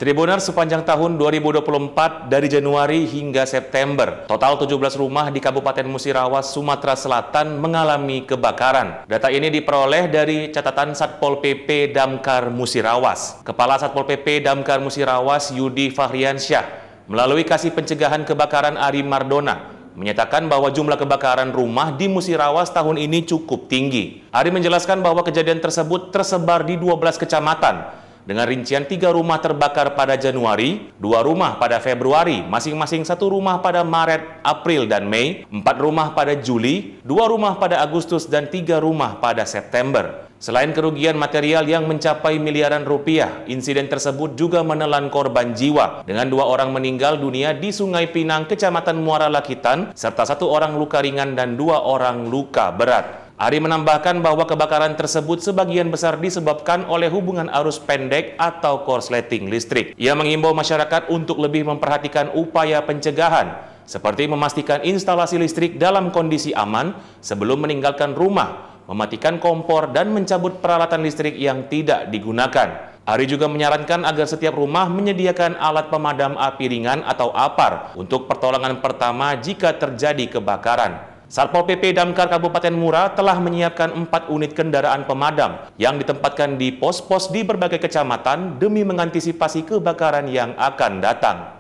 Tribuners sepanjang tahun 2024 dari Januari hingga September, total 17 rumah di Kabupaten Musirawas, Sumatera Selatan mengalami kebakaran. Data ini diperoleh dari catatan Satpol PP Damkar Musirawas. Kepala Satpol PP Damkar Musirawas Yudi Fahriansyah melalui Kasih Pencegahan Kebakaran Ari Mardona menyatakan bahwa jumlah kebakaran rumah di Musirawas tahun ini cukup tinggi. Ari menjelaskan bahwa kejadian tersebut tersebar di 12 kecamatan. Dengan rincian 3 rumah terbakar pada Januari, 2 rumah pada Februari, masing-masing 1 rumah pada Maret, April, dan Mei, 4 rumah pada Juli, 2 rumah pada Agustus, dan 3 rumah pada September. Selain kerugian material yang mencapai miliaran rupiah, insiden tersebut juga menelan korban jiwa, dengan 2 orang meninggal dunia di Sungai Pinang, Kecamatan Muara Lakitan, serta 1 orang luka ringan dan 2 orang luka berat. Ari menambahkan bahwa kebakaran tersebut sebagian besar disebabkan oleh hubungan arus pendek atau korsleting listrik. Ia mengimbau masyarakat untuk lebih memperhatikan upaya pencegahan, seperti memastikan instalasi listrik dalam kondisi aman sebelum meninggalkan rumah, mematikan kompor, dan mencabut peralatan listrik yang tidak digunakan. Ari juga menyarankan agar setiap rumah menyediakan alat pemadam api ringan atau APAR untuk pertolongan pertama jika terjadi kebakaran. Satpol PP Damkar Kabupaten Mura telah menyiapkan 4 unit kendaraan pemadam yang ditempatkan di pos-pos di berbagai kecamatan demi mengantisipasi kebakaran yang akan datang.